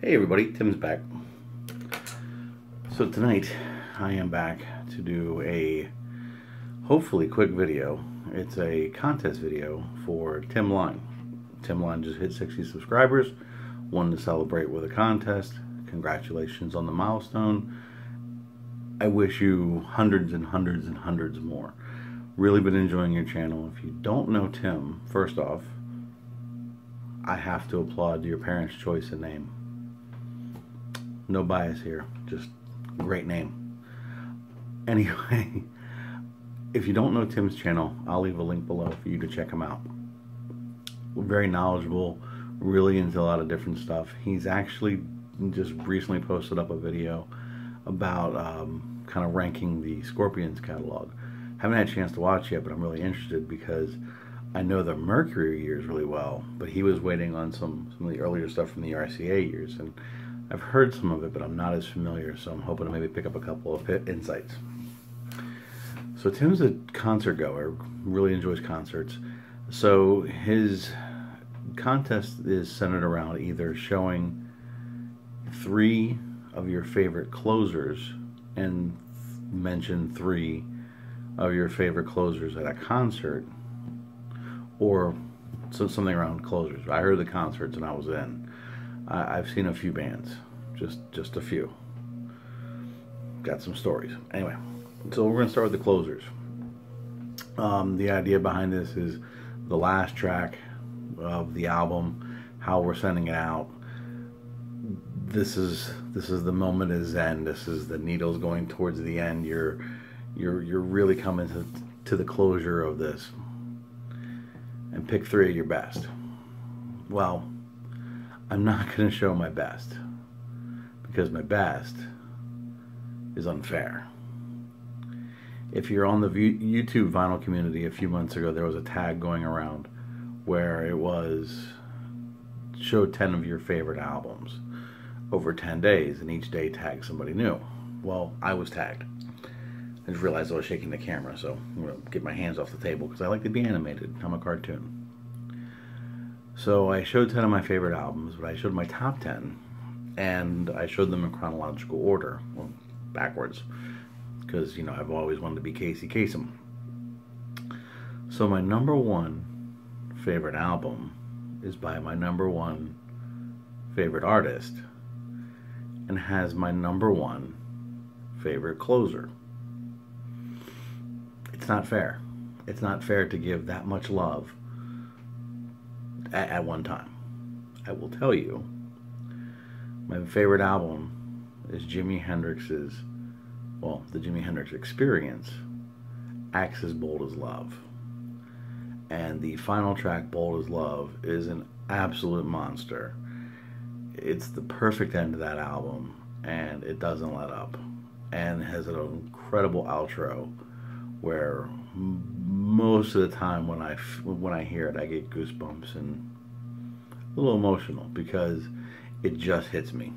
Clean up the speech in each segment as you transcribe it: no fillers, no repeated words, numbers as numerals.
Hey everybody, Tim's back. So tonight I am back to do a hopefully quick video. It's a contest video for Tim Line. Tim Line just hit 60 subscribers, wanted to celebrate with a contest. Congratulations on the milestone. I wish you hundreds and hundreds and hundreds more. Really been enjoying your channel. If you don't know Tim, first off, I have to applaud your parents' choice of name. No bias here, just great name. Anyway, if you don't know Tim's channel, I'll leave a link below for you to check him out. Very knowledgeable, really into a lot of different stuff. He's actually just recently posted up a video about kind of ranking the Scorpions catalog. Haven't had a chance to watch yet, but I'm really interested because I know the Mercury years really well, but he was waiting on some of the earlier stuff from the RCA years, and I've heard some of it, but I'm not as familiar, so I'm hoping to maybe pick up a couple of insights. So Tim's a concert goer, really enjoys concerts. So his contest is centered around either showing 3 of your favorite closers and mention 3 of your favorite closers at a concert, or something around closers. I heard the concerts and I was in. I've seen a few bands, just a few. Got some stories. Anyway, so we're gonna start with the closers. The idea behind this is the last track of the album, how we're sending it out. This is the moment is zen. This is the needles going towards the end. You're really coming to the closure of this. And pick 3 of your best. Well, I'm not going to show my best because my best is unfair. If you're on the YouTube vinyl community, a few months ago there was a tag going around where it was show 10 of your favorite albums over 10 days, and each day tag somebody new. Well, I was tagged. I just realized I was shaking the camera, so I'm going to get my hands off the table because I like to be animated. I'm a cartoon. So I showed 10 of my favorite albums, but I showed my top 10, and I showed them in chronological order, well, backwards, because, you know, I've always wanted to be Casey Kasem. So my number 1 favorite album is by my number 1 favorite artist, and has my number 1 favorite closer. It's not fair. It's not fair to give that much love at one time. I will tell you, my favorite album is Jimi Hendrix's, well, the Jimi Hendrix Experience, Axe as Bold as Love. And the final track, Bold as Love, is an absolute monster. It's the perfect end to that album, and it doesn't let up. And has an incredible outro where most of the time when I hear it, I get goosebumps and a little emotional because it just hits me,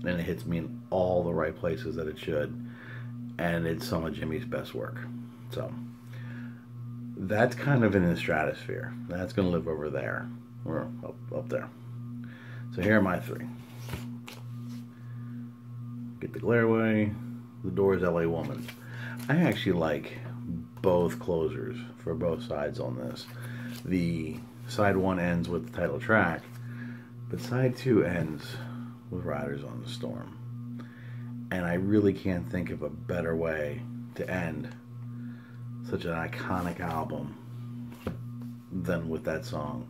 and it hits me in all the right places that it should, and it's some of Jimmy's best work. So that's kind of in the stratosphere. That's going to live over there, or up there. So here are my 3. Get the Glare away. The Doors, LA Woman. I actually like both closers for both sides on this. The side 1 ends with the title track, but side 2 ends with Riders on the Storm. And I really can't think of a better way to end such an iconic album than with that song.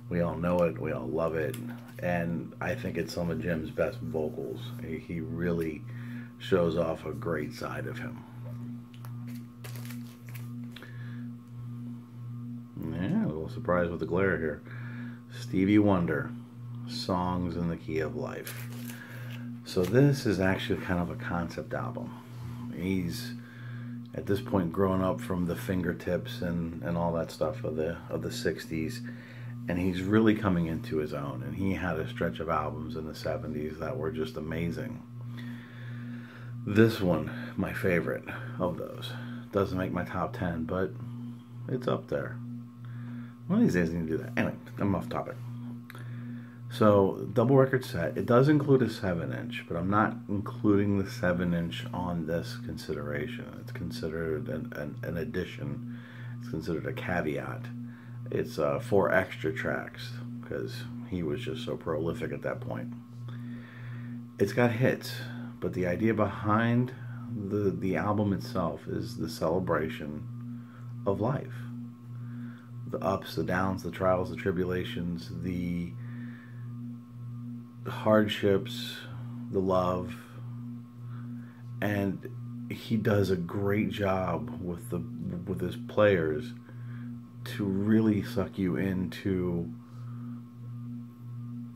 We all know it, we all love it, and I think it's some of Jim's best vocals. He really shows off a great side of him. Yeah, a little surprise with the Glare here. Stevie Wonder, Songs in the Key of Life. So this is actually kind of a concept album. He's at this point grown up from the Fingertips and all that stuff of the 60s, and he's really coming into his own. And he had a stretch of albums in the 70s that were just amazing. This one, my favorite of those, doesn't make my top 10, but it's up there. One of these days I need to do that. Anyway, I'm off topic. So, double record set. It does include a 7-inch, but I'm not including the 7-inch on this consideration. It's considered an addition. It's considered a caveat. It's 4 extra tracks because he was just so prolific at that point. It's got hits, but the idea behind the album itself is the celebration of life. The ups, the downs, the trials, the tribulations, the hardships, the love, and he does a great job with his players to really suck you into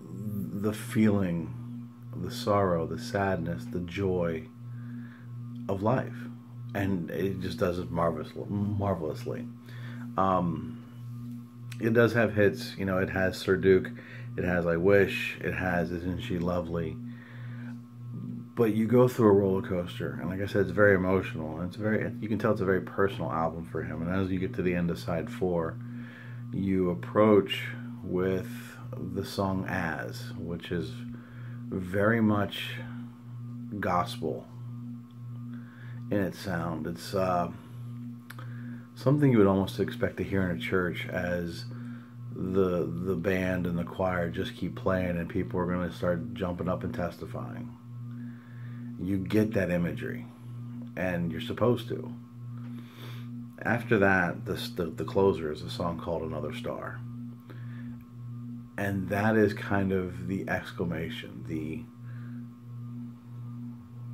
the feeling, the sorrow, the sadness, the joy of life, and it just does it marvelously. It does have hits, you know. It has Sir Duke, it has I Wish, it has Isn't She Lovely. But you go through a roller coaster, and like I said, it's very emotional, and you can tell it's a very personal album for him. And as you get to the end of side 4, you approach with the song As, which is very much gospel in its sound. It's something you would almost expect to hear in a church, as the band and the choir just keep playing and people are going to start jumping up and testifying. You get that imagery, and you're supposed to. After that, the closer is a song called Another Star. And that is kind of the exclamation,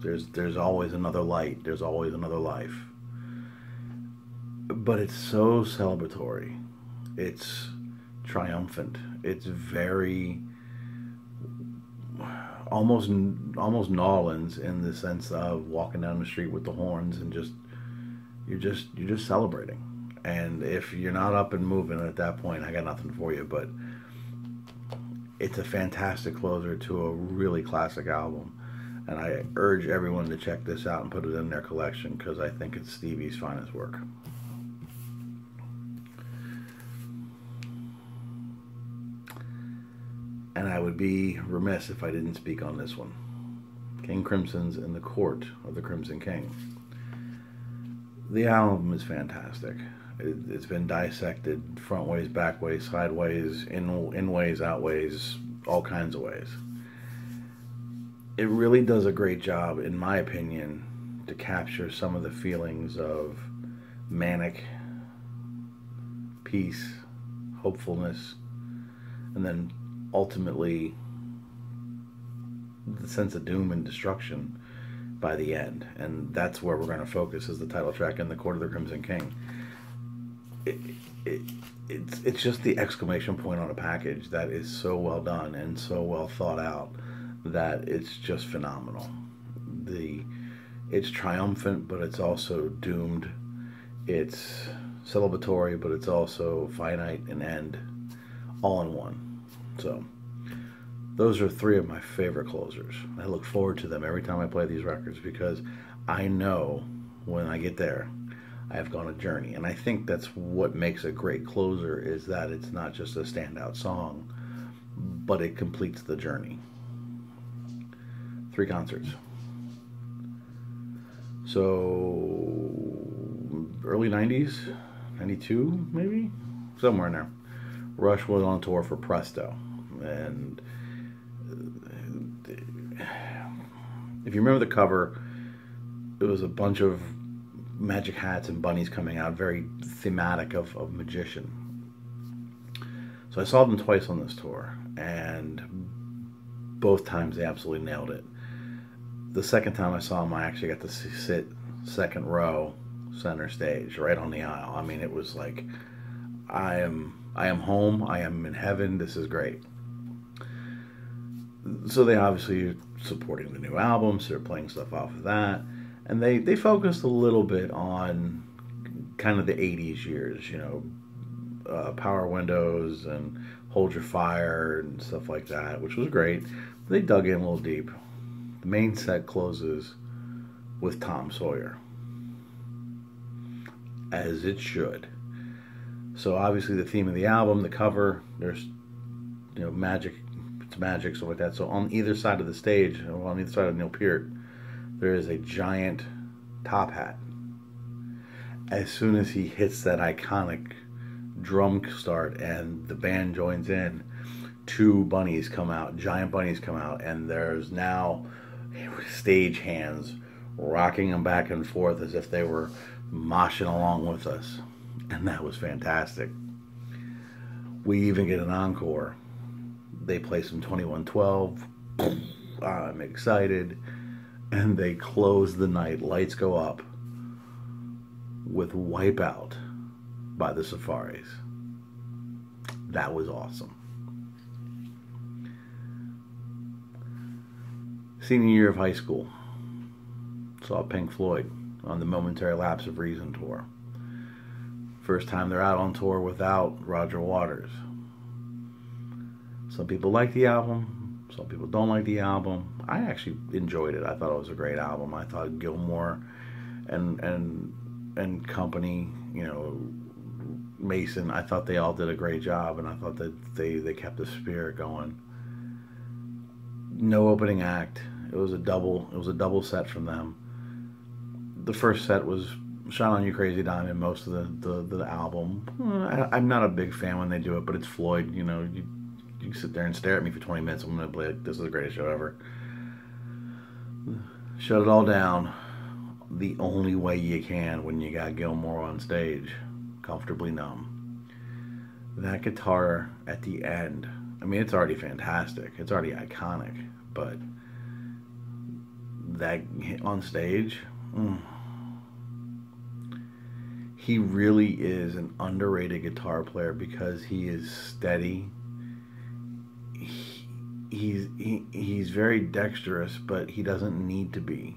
there's always another light, there's always another life. But it's so celebratory. It's triumphant. It's very almost Nolans in the sense of walking down the street with the horns and you're just celebrating. And if you're not up and moving at that point, I got nothing for you. But it's a fantastic closer to a really classic album, and I urge everyone to check this out and put it in their collection because I think it's Stevie's finest work. And I would be remiss if I didn't speak on this one. King Crimson's In the Court of the Crimson King. The album is fantastic. It's been dissected front ways, back ways, sideways, in ways, out ways, all kinds of ways. It really does a great job, in my opinion, to capture some of the feelings of manic, peace, hopefulness, and then ultimately the sense of doom and destruction by the end. And that's where we're going to focus, is the title track, In the Court of the Crimson King. It's just the exclamation point on a package that is so well done and so well thought out that it's just phenomenal. It's triumphant, but it's also doomed. It's celebratory, but it's also finite and end, all in one. So those are 3 of my favorite closers. I look forward to them every time I play these records because I know when I get there, I have gone a journey. And I think that's what makes a great closer, is that it's not just a standout song, but it completes the journey. 3 concerts. So early 90s, 92 maybe, somewhere in there. Rush was on tour for Presto, and if you remember the cover, it was a bunch of magic hats and bunnies coming out, very thematic of magician. So I saw them twice on this tour, and both times they absolutely nailed it. The second time I saw them, I actually got to sit second row, center stage, right on the aisle. I mean, it was like, I am home, I am in heaven, this is great. So they obviously are supporting the new album, so they're playing stuff off of that. And they focused a little bit on kind of the 80s years, you know, Power Windows and Hold Your Fire and stuff like that, which was great. They dug in a little deep. The main set closes with Tom Sawyer, as it should. So obviously the theme of the album, the cover, there's, you know, magic It's magic, stuff like that. So on either side of the stage, on either side of Neil Peart, there is a giant top hat. As soon as he hits that iconic drum start and the band joins in, two bunnies come out, giant bunnies come out, and there's now stage hands rocking them back and forth as if they were moshing along with us. And that was fantastic. We even get an encore. They play some 2112. I'm excited. And they close the night. Lights go up with Wipeout by the Safaris. That was awesome. Senior year of high school. Saw Pink Floyd on the Momentary Lapse of Reason tour. First time they're out on tour without Roger Waters. Some people like the album, some people don't like the album. I actually enjoyed it. I thought it was a great album. I thought Gilmour and company, you know, Mason, I thought they all did a great job, and I thought that they kept the spirit going. No opening act. It was a double set from them. The first set was Shine On You Crazy Diamond, most of the album. I'm not a big fan when they do it, but it's Floyd. You know, you sit there and stare at me for 20 minutes. I'm going to be like, this is the greatest show ever. Shut it all down the only way you can when you got Gilmour on stage. Comfortably Numb. That guitar at the end, I mean, it's already fantastic. It's already iconic, but that on stage, he really is an underrated guitar player because he is steady. He's very dexterous, but he doesn't need to be.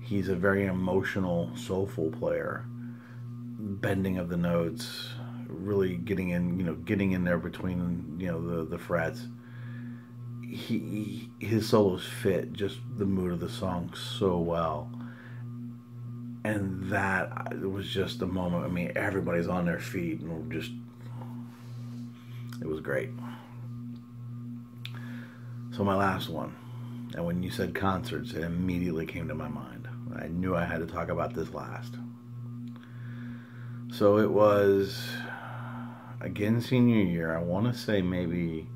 He's a very emotional, soulful player. Bending of the notes, really getting in there between, the frets. His solos fit just the mood of the song so well. And that was just the moment. I mean, everybody's on their feet, and it was great. So my last one, and when you said concerts, it immediately came to my mind. I knew I had to talk about this last. So it was, again, senior year. I want to say maybe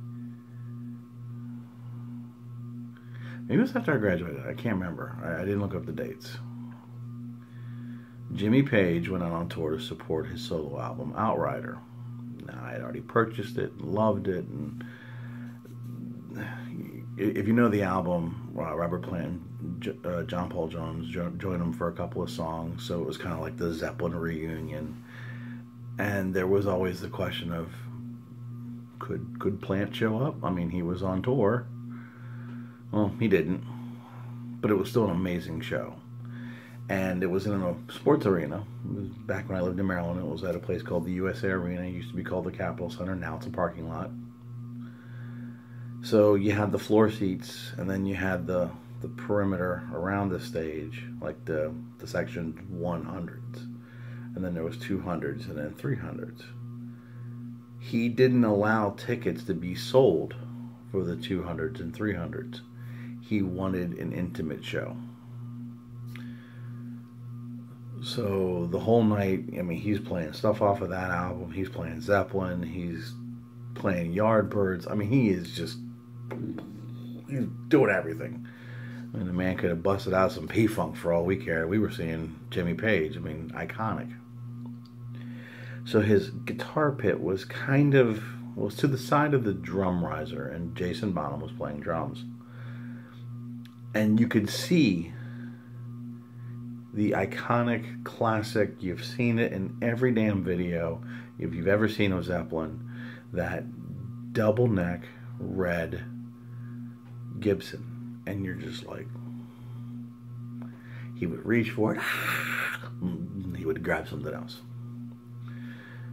it was after I graduated. I can't remember. I didn't look up the dates. Jimmy Page went out on tour to support his solo album, Outrider. Now, I had already purchased it and loved it. And if you know the album, Robert Plant and John Paul Jones joined him for a couple of songs, so it was kind of like the Zeppelin reunion. And there was always the question of, could Plant show up? I mean, he was on tour. Well, he didn't, but it was still an amazing show. And it was in a sports arena. It was back when I lived in Maryland. It was at a place called the USA Arena. It used to be called the Capitol Center. Now it's a parking lot. So you had the floor seats, and then you had the perimeter around the stage, like the section 100s. And then there was 200s and then 300s. He didn't allow tickets to be sold for the 200s and 300s. He wanted an intimate show. So the whole night, I mean, he's playing stuff off of that album. He's playing Zeppelin. He's playing Yardbirds. I mean, he's doing everything. I mean, the man could have busted out some P-Funk for all we cared. We were seeing Jimmy Page. I mean, iconic. So his guitar pit was was to the side of the drum riser, and Jason Bonham was playing drums. And you could see the iconic classic, you've seen it in every damn video, if you've ever seen a Zeppelin, that double neck red Gibson. And you're just like, he would reach for it, he would grab something else.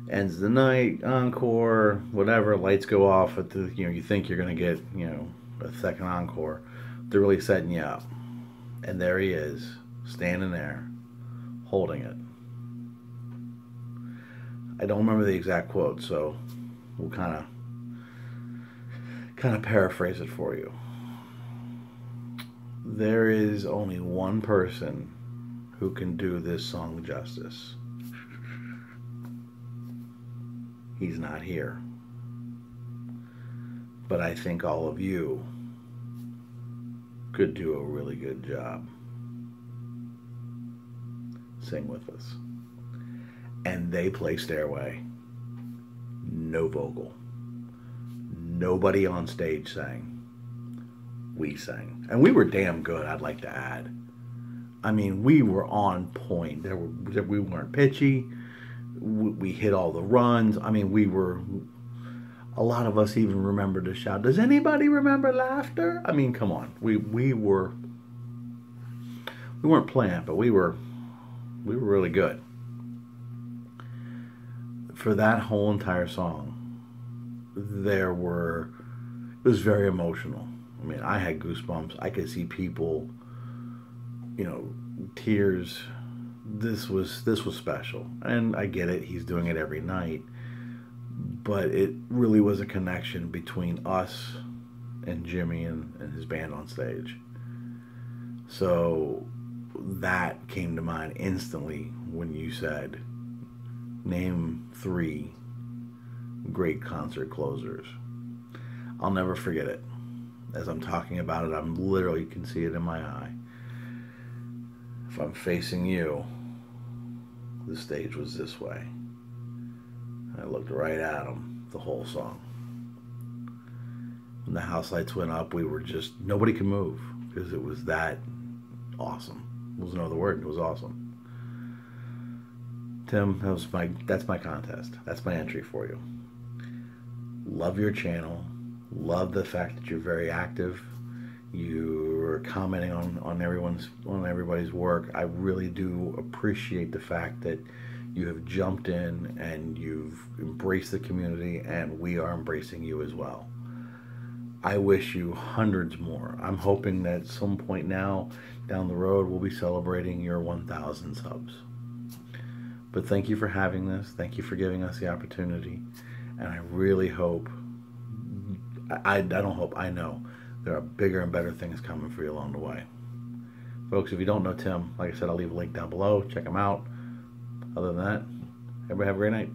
Ends the night, encore, whatever, lights go off at the, you think you're going to get, a second encore. They're really setting you up. And there he is, standing there, holding it. I don't remember the exact quote, so we'll kind kind of paraphrase it for you. There is only one person who can do this song justice. He's not here. But I think all of you could do a really good job. Sing with us. And they play Stairway. No vocal. Nobody on stage sang. We sang. And we were damn good, I'd like to add. I mean, we were on point. We weren't pitchy. We hit all the runs. I mean, we were... A lot of us even remember to shout, does anybody remember Laughter? I mean, come on. We weren't playing, but we were really good. For that whole entire song, it was very emotional. I mean, I had goosebumps. I could see people, tears. This was special. And I get it. He's doing it every night. But it really was a connection between us and Jimmy and his band on stage. So that came to mind instantly when you said, name 3 great concert closers. I'll never forget it. As I'm talking about it, I'm literally, you can see it in my eye. If I'm facing you, the stage was this way. I looked right at him the whole song. When the house lights went up, we were just, nobody could move because it was that awesome. There was no other word. It was awesome. Tim, that's my contest. That's my entry for you. Love your channel. Love the fact that you're very active. You're commenting on everybody's work. I really do appreciate the fact that you have jumped in and you've embraced the community, and we are embracing you as well. I wish you hundreds more. I'm hoping that at some point now down the road we'll be celebrating your 1,000 subs. But thank you for having this. Thank you for giving us the opportunity. And I really hope, I know there are bigger and better things coming for you along the way. Folks, if you don't know Tim, like I said, I'll leave a link down below. Check him out. Other than that, everybody have a great night.